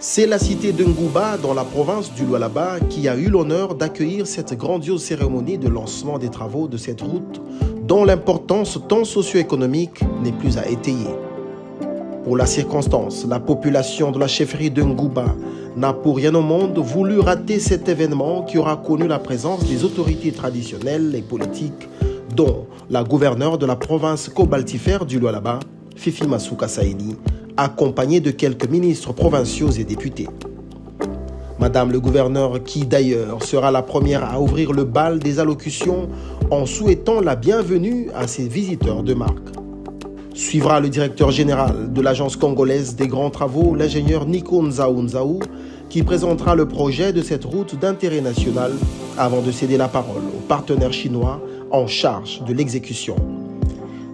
C'est la cité de Ngouba, dans la province du Lualaba, qui a eu l'honneur d'accueillir cette grandiose cérémonie de lancement des travaux de cette route, dont l'importance tant socio-économique n'est plus à étayer. Pour la circonstance, la population de la chefferie de Ngouba n'a pour rien au monde voulu rater cet événement qui aura connu la présence des autorités traditionnelles et politiques, dont la gouverneure de la province cobaltifère du Lualaba, Fifi Masuka Saini, accompagnée de quelques ministres provinciaux et députés. Madame le gouverneur, qui d'ailleurs sera la première à ouvrir le bal des allocutions en souhaitant la bienvenue à ses visiteurs de marque. Suivra le directeur général de l'agence congolaise des grands travaux, l'ingénieur Nico Nzaou, qui présentera le projet de cette route d'intérêt national avant de céder la parole au partenaire chinois en charge de l'exécution.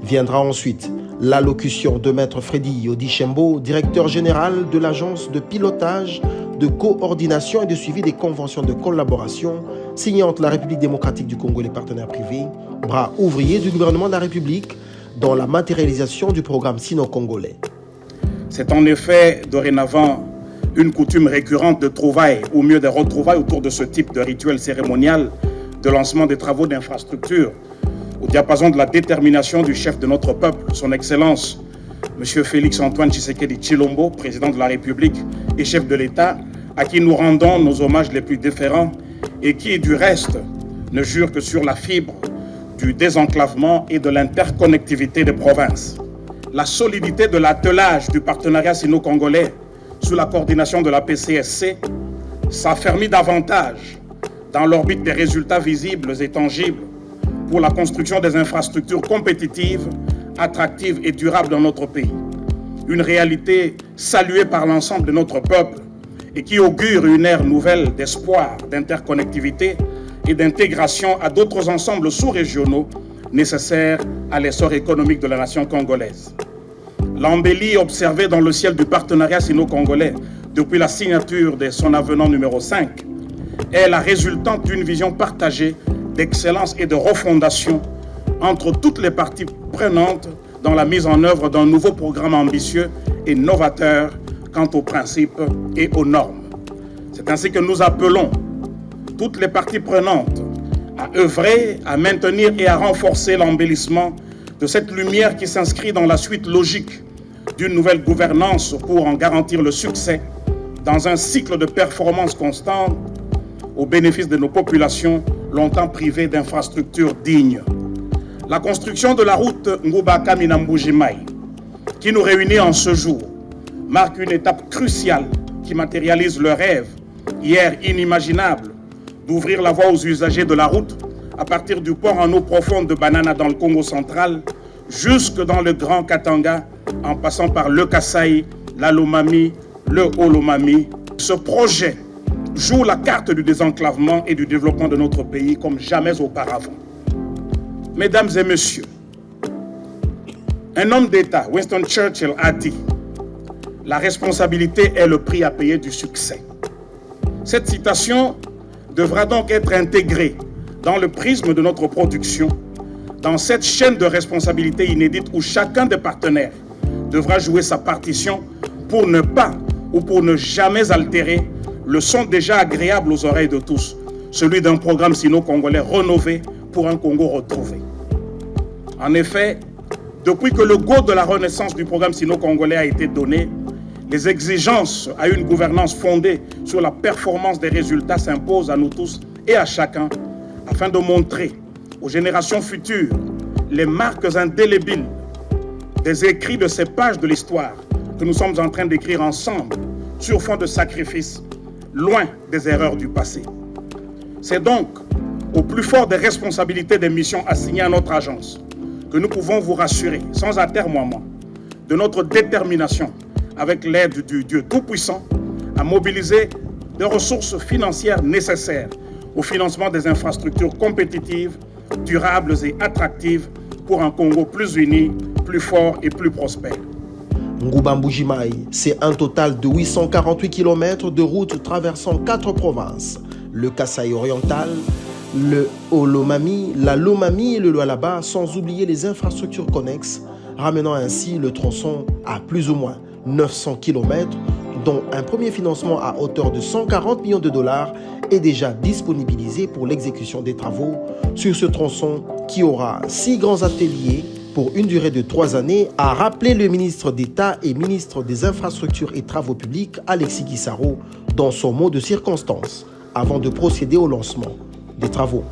Viendra ensuite l'allocution de Maître Freddy Odichembo, directeur général de l'agence de pilotage, de coordination et de suivi des conventions de collaboration signées entre la République démocratique du Congo et les partenaires privés, bras ouvriers du gouvernement de la République, dans la matérialisation du programme sino-congolais. C'est en effet dorénavant une coutume récurrente de trouvailles, ou mieux de retrouvailles autour de ce type de rituel cérémonial de lancement des travaux d'infrastructure, au diapason de la détermination du chef de notre peuple, son Excellence, M. Félix-Antoine Tshisekedi Tshilombo, président de la République et chef de l'État, à qui nous rendons nos hommages les plus déférents et qui, du reste, ne jure que sur la fibre du désenclavement et de l'interconnectivité des provinces. La solidité de l'attelage du partenariat sino-congolais sous la coordination de la PCSC s'affermit davantage dans l'orbite des résultats visibles et tangibles pour la construction des infrastructures compétitives, attractives et durables dans notre pays. Une réalité saluée par l'ensemble de notre peuple et qui augure une ère nouvelle d'espoir, d'interconnectivité et d'intégration à d'autres ensembles sous-régionaux nécessaires à l'essor économique de la nation congolaise. L'embellie observée dans le ciel du partenariat sino-congolais depuis la signature de son avenant numéro 5 est la résultante d'une vision partagée d'excellence et de refondation entre toutes les parties prenantes dans la mise en œuvre d'un nouveau programme ambitieux et novateur quant aux principes et aux normes. C'est ainsi que nous appelons toutes les parties prenantes à œuvrer, à maintenir et à renforcer l'embellissement de cette lumière qui s'inscrit dans la suite logique d'une nouvelle gouvernance pour en garantir le succès dans un cycle de performance constante au bénéfice de nos populations longtemps privées d'infrastructures dignes. La construction de la route Ngouba-Kamina-Mbujimai, qui nous réunit en ce jour, marque une étape cruciale qui matérialise le rêve, hier inimaginable, d'ouvrir la voie aux usagers de la route à partir du port en eau profonde de Banana dans le Congo central, jusque dans le Grand Katanga, en passant par le Kasaï, la Lomami, le Haut-Lomami. Ce projet joue la carte du désenclavement et du développement de notre pays comme jamais auparavant. Mesdames et messieurs, un homme d'État, Winston Churchill, a dit « La responsabilité est le prix à payer du succès ». Cette citation devra donc être intégrée dans le prisme de notre production, dans cette chaîne de responsabilité inédite où chacun des partenaires devra jouer sa partition pour ne pas ou pour ne jamais altérer le son déjà agréable aux oreilles de tous, celui d'un programme sino-congolais rénové pour un Congo retrouvé. En effet, depuis que le go de la renaissance du programme sino-congolais a été donné, les exigences à une gouvernance fondée sur la performance des résultats s'imposent à nous tous et à chacun afin de montrer aux générations futures les marques indélébiles des écrits de ces pages de l'histoire que nous sommes en train d'écrire ensemble sur fond de sacrifices, loin des erreurs du passé. C'est donc au plus fort des responsabilités des missions assignées à notre agence que nous pouvons vous rassurer, sans atermoiement, de notre détermination, avec l'aide du Dieu Tout-Puissant, à mobiliser des ressources financières nécessaires au financement des infrastructures compétitives, durables et attractives pour un Congo plus uni, plus fort et plus prospère. Ngouba-Mbujimai, c'est un total de 848 km de route traversant 4 provinces, le Kasaï oriental, le Haut-Lomami, la Lomami et le Lualaba, sans oublier les infrastructures connexes, ramenant ainsi le tronçon à plus ou moins 900 km dont un premier financement à hauteur de 140 millions de dollars est déjà disponibilisé pour l'exécution des travaux sur ce tronçon qui aura 6 grands ateliers pour une durée de 3 années, a rappelé le ministre d'État et ministre des Infrastructures et Travaux Publics, Alexis Guissaro, dans son mot de circonstance, avant de procéder au lancement des travaux.